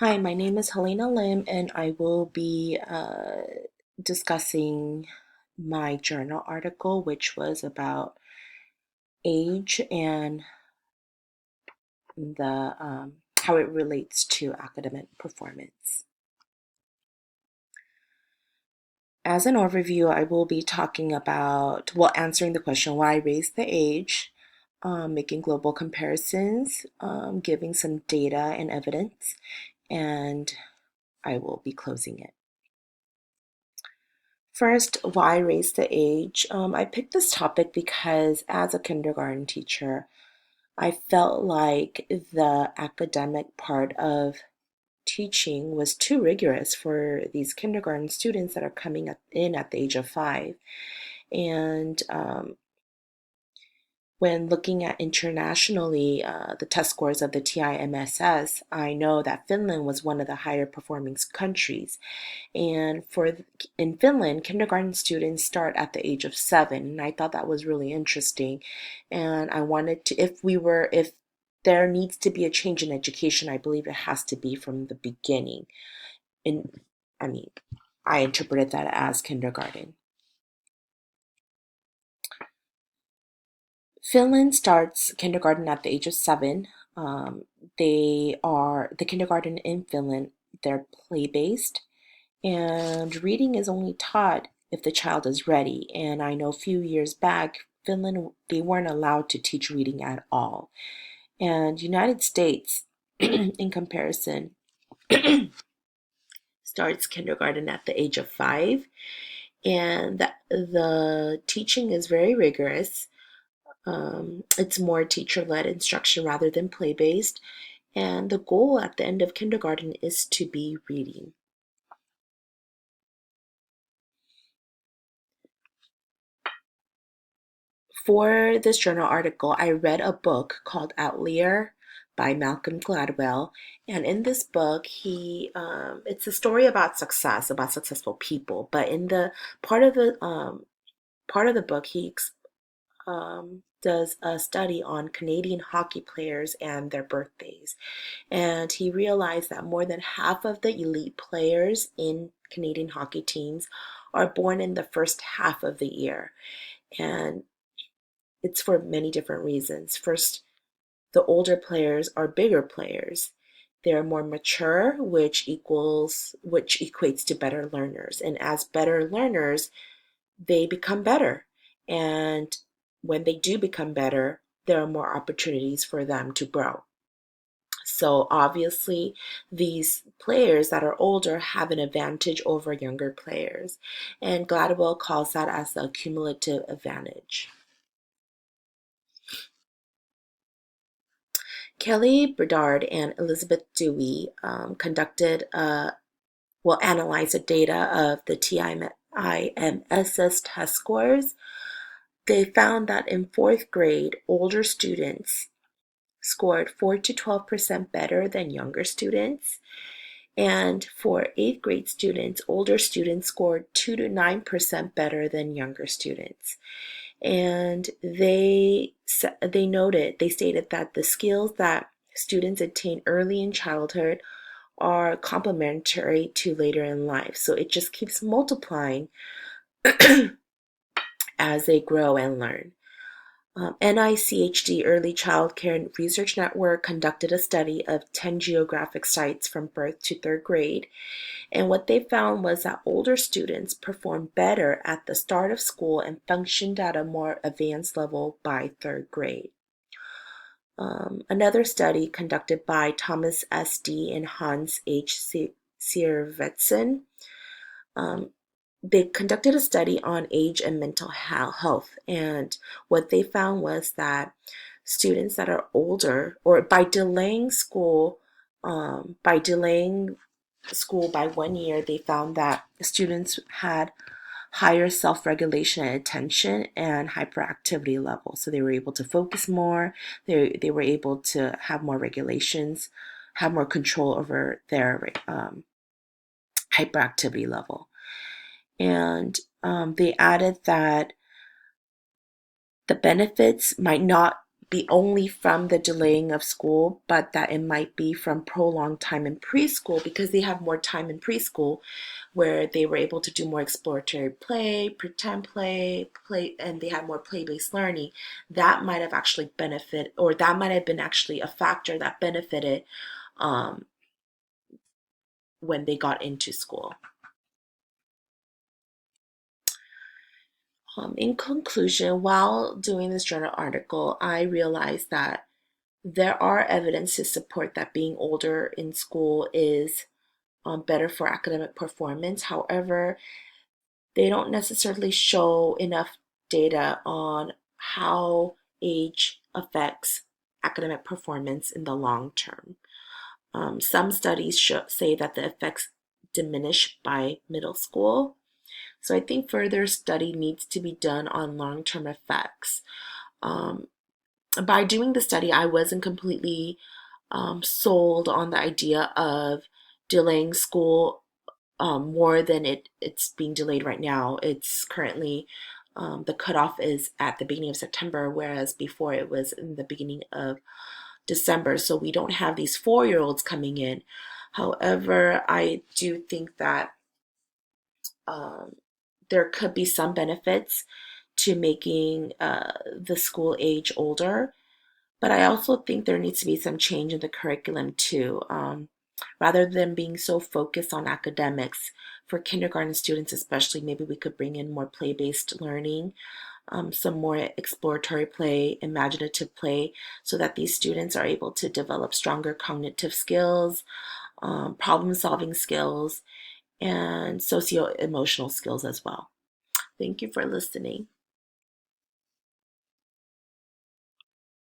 Hi, my name is Helena Lim, and I will be discussing my journal article, which was about age and the how it relates to academic performance. As an overview, I will be talking about, well, answering the question why raise the age, making global comparisons, giving some data and evidence, and I will be closing it. First, why raise the age? I picked this topic because as a kindergarten teacher, I felt like the academic part of teaching was too rigorous for these kindergarten students that are coming in at the age of 5. And when looking at internationally the test scores of the TIMSS, I know that Finland was one of the higher performing countries. And in Finland, kindergarten students start at the age of 7, and I thought that was really interesting. And I wanted to, if there needs to be a change in education, I believe it has to be from the beginning. And I mean, I interpreted that as kindergarten. Finland starts kindergarten at the age of 7. The kindergarten in Finland, they're play-based, and reading is only taught if the child is ready. And I know a few years back, Finland, they weren't allowed to teach reading at all. And United States, in comparison, starts kindergarten at the age of 5. And the teaching is very rigorous. It's more teacher-led instruction rather than play-based. And the goal at the end of kindergarten is to be reading. For this journal article, I read a book called Outlier by Malcolm Gladwell. And in this book, it's a story about success, about successful people. But in the part of the book, he does a study on Canadian hockey players and their birthdays. And he realized that more than half of the elite players in Canadian hockey teams are born in the first half of the year. And it's for many different reasons. First, the older players are bigger players. They're more mature, which equates to better learners. And as better learners, they become better. And when they do become better, there are more opportunities for them to grow. So obviously, these players that are older have an advantage over younger players. And Gladwell calls that as the cumulative advantage. Kelly Bedard and Elizabeth Dewey analyzed the data of the TIMSS test scores. They found that in fourth grade, older students scored 4 to 12% better than younger students. And for eighth grade students, older students scored 2 to 9% better than younger students. And they stated that the skills that students attain early in childhood are complementary to later in life. So it just keeps multiplying as they grow and learn. NICHD Early Childcare Research Network conducted a study of 10 geographic sites from birth to third grade. And what they found was that older students performed better at the start of school and functioned at a more advanced level by third grade. Another study conducted by Thomas S. D. and Hans H. Siervetson, they conducted a study on age and mental health. And what they found was that students that are older, or by delaying school by 1 year, they found that students had higher self-regulation and attention and hyperactivity levels. So they were able to focus more, they were able to have more regulations, have more control over their hyperactivity level. And they added that the benefits might not be only from the delaying of school, but that it might be from prolonged time in preschool because they have more time in preschool where they were able to do more exploratory play, pretend play, and they had more play-based learning. That might have actually benefited, or that might have been actually a factor that benefited um, when they got into school. In conclusion, while doing this journal article, I realized that there are evidence to support that being older in school is better for academic performance. However, they don't necessarily show enough data on how age affects academic performance in the long term. Some studies say that the effects diminish by middle school. So I think further study needs to be done on long-term effects. Um, by doing the study, I wasn't completely sold on the idea of delaying school more than it's being delayed right now. It's currently the cutoff is at the beginning of September, whereas before it was in the beginning of December. So we don't have these 4-year-olds coming in. However, I do think that um, there could be some benefits to making the school age older. But I also think there needs to be some change in the curriculum too. Rather than being so focused on academics, for kindergarten students especially, maybe we could bring in more play-based learning, some more exploratory play, imaginative play, so that these students are able to develop stronger cognitive skills, problem-solving skills, and socio-emotional skills as well. Thank you for listening.